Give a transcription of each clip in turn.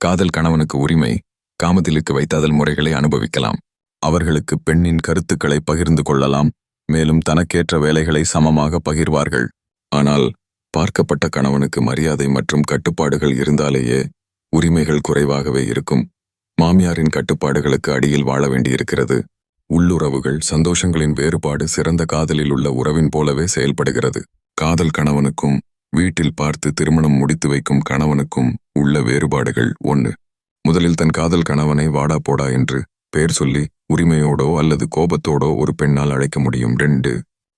காதல் கணவனுக்கு உரிமை. காமத்திலுக்கு வைத்தாதல் முறைகளை அனுபவிக்கலாம். அவர்களுக்கு பெண்ணின் கருத்துக்களை பகிர்ந்து கொள்ளலாம். மேலும் தனக்கேற்ற வேலைகளை சமமாக பகிர்வார்கள். ஆனால் பார்க்கப்பட்ட கணவனுக்கு மரியாதை மற்றும் கட்டுப்பாடுகள் இருந்தாலேயே உரிமைகள் குறைவாகவே இருக்கும். மாமியாரின் கட்டுப்பாடுகளுக்கு அடியில் வாழ வேண்டியிருக்கிறது. உள்ளுறவுகள், சந்தோஷங்களின் வேறுபாடு சிறந்த காதலில் உள்ள உறவின் போலவே செயல்படுகிறது. காதல் கணவனுக்கும் வீட்டில் பார்த்து திருமணம் முடித்து வைக்கும் கணவனுக்கும் உள்ள வேறுபாடுகள். 1. முதலில் தன் காதல் கணவனை வாடா போடா என்று பெயர் சொல்லி உரிமையோடோ அல்லது கோபத்தோடோ ஒரு பெண்ணால் அழைக்க முடியும். 2.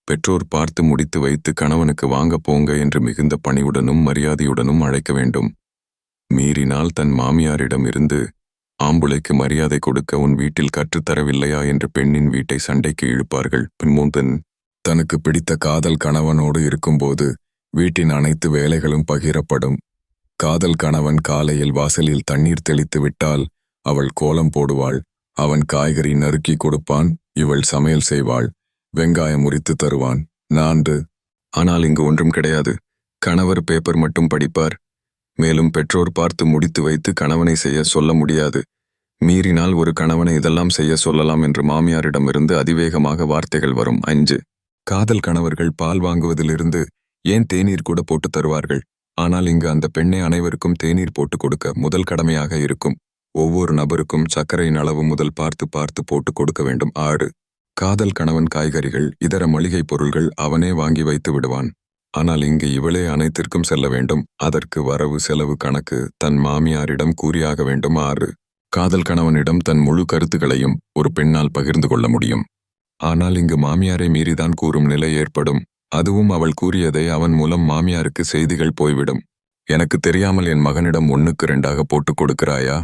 பெற்றோர் பார்த்து முடித்து வைத்து கணவனுக்கு வாங்க போங்க என்று மிகுந்த பணிவுடனும் மரியாதையுடனும் அழைக்க வேண்டும். மீறினால் தன் மாமியாரிடம் இருந்து ஆம்புளைக்கு மரியாதை கொடுக்க உன் வீட்டில் கற்றுத்தரவில்லையா என்று பெண்ணின் வீட்டை சண்டைக்கு இழுப்பார்கள். 3. தனக்கு பிடித்த காதல் கணவனோடு இருக்கும்போது வீட்டின் அனைத்து வேலைகளும் பகிரப்படும். காதல் கணவன் காலையில் வாசலில் தண்ணீர் தெளித்து விட்டால் அவள் கோலம் போடுவாள். அவன் காய்கறி நறுக்கி கொடுப்பான், இவள் சமையல் செய்வாள், வெங்காயம் உரித்து தருவான். 4. ஆனால் இங்கு ஒன்றும் கிடையாது. கணவர் பேப்பர் மட்டும் படிப்பார். மேலும் பெற்றோர் பார்த்து முடித்து வைத்து கணவனை செய்ய சொல்ல முடியாது. மீறினால் ஒரு கணவனை இதெல்லாம் செய்ய சொல்லலாம் என்று மாமியாரிடமிருந்து அதிவேகமாக வார்த்தைகள் வரும். 5. காதல் கணவர்கள் பால் வாங்குவதிலிருந்து ஏன் தேநீர் கூட போட்டு தருவார்கள். ஆனால் இங்கு அந்த பெண்ணை அனைவருக்கும் தேநீர் போட்டு கொடுக்க முதல் கடமையாக இருக்கும். ஒவ்வொரு நபருக்கும் சர்க்கரையின் அளவு முதல் பார்த்து பார்த்து போட்டு கொடுக்க வேண்டும். 6. காதல் கணவன் காய்கறிகள், இதர மளிகை பொருள்கள் அவனே வாங்கி வைத்து விடுவான். ஆனால் இங்கு இவளே அனைத்திற்கும் செல்ல வேண்டும். அதற்கு வரவு செலவு கணக்கு தன் மாமியாரிடம் கூறியாக வேண்டும். 6. காதல் கணவனிடம் தன் முழு கருத்துக்களையும் ஒரு பெண்ணால் பகிர்ந்து கொள்ள முடியும். ஆனால் இங்கு மாமியாரை மீறிதான் கூறும் நிலை ஏற்படும். அதுவும் அவள் கூறியதை அவன் மூலம் மாமியாருக்கு செய்திகள் போய்விடும். எனக்கு தெரியாமல் என் மகனிடம் 1க்கு 2ஆக போட்டுக் கொடுக்கிறாயா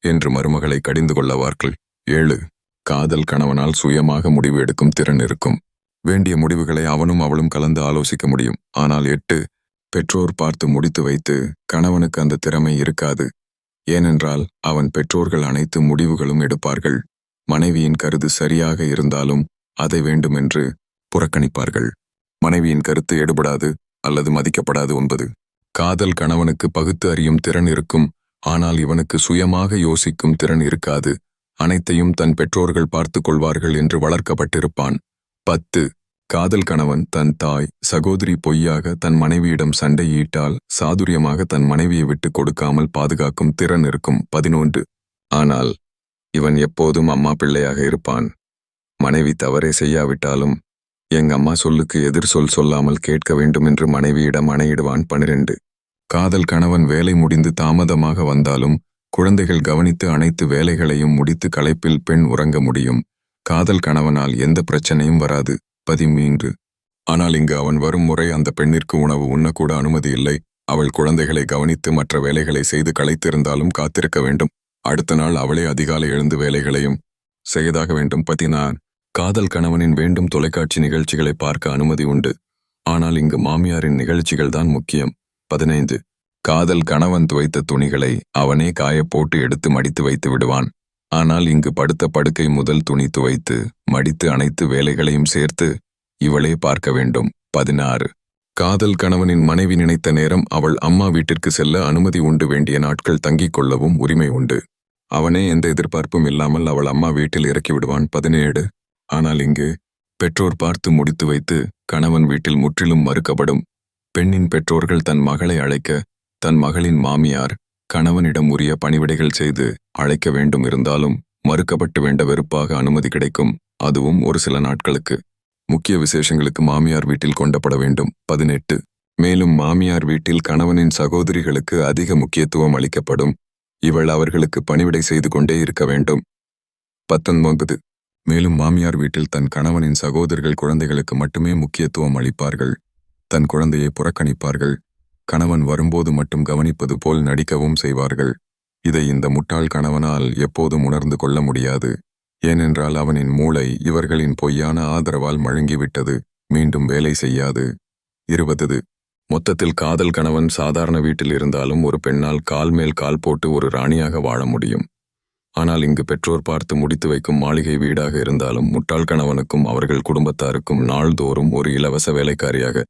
என்று மருமகளை கடிந்து கொள்ளவார்கள். 7. காதல் கணவனால் சுயமாக முடிவு எடுக்கும் திறன் இருக்கும். வேண்டிய முடிவுகளை அவனும் அவளும் கலந்து ஆலோசிக்க முடியும். ஆனால் 8. பெற்றோர் பார்த்து முடித்து வைத்து கணவனுக்கு அந்த திறமை இருக்காது. ஏனென்றால் அவன் பெற்றோர்கள் அனைத்து முடிவுகளும் எடுப்பார்கள். மனைவியின் கருத்து சரியாக இருந்தாலும் அதை வேண்டுமென்று புறக்கணிப்பார்கள். மனைவியின் கருத்து எடுபடாது அல்லது மதிக்கப்படாது. 9. காதல் கணவனுக்கு பகுத்து அறியும் திறன் இருக்கும். ஆனால் இவனுக்கு சுயமாக யோசிக்கும் திறன் இருக்காது. அனைத்தையும் தன் பெற்றோர்கள் பார்த்து கொள்வார்கள் என்று வளர்க்கப்பட்டிருப்பான். 10. காதல் கணவன் தன் தாய், சகோதரி பொய்யாக தன் மனைவியிடம் சண்டையிட்டால் சாதுரியமாக தன் மனைவியை விட்டு கொடுக்காமல் பாதுகாக்கும் திறன் இருக்கும். 11. ஆனால் இவன் எப்போதும் அம்மா பிள்ளையாக இருப்பான். மனைவி தவறே செய்யாவிட்டாலும் எங்க அம்மா சொல்லுக்கு எதிர் சொல்லாமல் கேட்க வேண்டும் என்று மனைவியிடம் ஆணையிடுவான். 12. காதல் கணவன் வேலை முடிந்து தாமதமாக வந்தாலும் குழந்தைகள் கவனித்து அனைத்து வேலைகளையும் முடித்து களைப்பில் பெண் உறங்க முடியும். காதல் கணவனால் எந்த பிரச்சனையும் வராது. 13. ஆனால் இங்கு அவன் வரும் முறை அந்த பெண்ணிற்கு உணவு உண்ணக்கூட அனுமதி இல்லை. அவள் குழந்தைகளை கவனித்து மற்ற வேலைகளை செய்து களைத்திருந்தாலும் காத்திருக்க வேண்டும். அடுத்த நாள் அவளே அதிகாலை எழுந்து வேலைகளையும் செய்தாக வேண்டும். 14. காதல் கணவனின் வேண்டும் தொலைக்காட்சி நிகழ்ச்சிகளை பார்க்க அனுமதி உண்டு. ஆனால் இங்கு மாமியாரின் நிகழ்ச்சிகள் தான் முக்கியம். 15. காதல் கணவன் துவைத்த துணிகளை அவனே காய போட்டு எடுத்து மடித்து வைத்து விடுவான். ஆனால் இங்கு படுத்த படுக்கை முதல் துணி துவைத்து மடித்து அனைத்து வேலைகளையும் சேர்த்து இவளே பார்க்க வேண்டும். 16. காதல் கணவனின் மனைவி நினைத்த நேரம் அவள் அம்மா வீட்டிற்கு செல்ல அனுமதி உண்டு. வேண்டிய நாட்கள் தங்கிக் கொள்ளவும் உரிமை உண்டு. அவனே எந்த எதிர்பார்ப்பும் இல்லாமல் அவள் அம்மா வீட்டில் இறக்கி விடுவான். 17. ஆனால் இங்கு பெற்றோர் பார்த்து முடித்து வைத்து கணவன் வீட்டில் முற்றிலும் மறுக்கப்படும். பெண்ணின் பெற்றோர்கள் தன் மகளை அழைக்க தன் மகளின் மாமியார் கணவனிடம் உரிய பணிவிடைகள் செய்து அழைக்க வேண்டும். இருந்தாலும் மறுக்கப்பட்டு வேண்ட வெறுப்பாக அனுமதி கிடைக்கும். அதுவும் ஒரு சில நாட்களுக்கு. முக்கிய விசேஷங்களுக்கு மாமியார் வீட்டில் கொண்டப்பட வேண்டும். 18. மேலும் மாமியார் வீட்டில் கணவனின் சகோதரிகளுக்கு அதிக முக்கியத்துவம் அளிக்கப்படும். இவள் அவர்களுக்கு பணிவிடை செய்து கொண்டே இருக்க வேண்டும். 19. மேலும் மாமியார் வீட்டில் தன் கணவனின் சகோதரர்கள் குழந்தைகளுக்கு மட்டுமே முக்கியத்துவம் அளிப்பார்கள். தன் குழந்தையை புறக்கணிப்பார்கள். கணவன் வரும்போது மட்டும் கவனிப்பது போல் நடிக்கவும் செய்வார்கள். இதை இந்த முட்டாள் கணவனால் எப்போதும் உணர்ந்து கொள்ள முடியாது. ஏனென்றால் அவனின் மூளை இவர்களின் பொய்யான ஆதரவால் மழுங்கிவிட்டது. மீண்டும் வேலை செய்யாது. 20. மொத்தத்தில் காதல் கணவன் சாதாரண வீட்டில் இருந்தாலும் ஒரு பெண்ணால் கால் மேல் கால் போட்டு ஒரு ராணியாக வாழ முடியும். ஆனால் இங்கு பெற்றோர் பார்த்து முடித்து வைக்கும் மாளிகை வீடாக இருந்தாலும் முட்டாள் கணவனுக்கும் அவர்கள் குடும்பத்தாருக்கும் நாள்தோறும் ஒரு இலவச வேலைக்காரியாக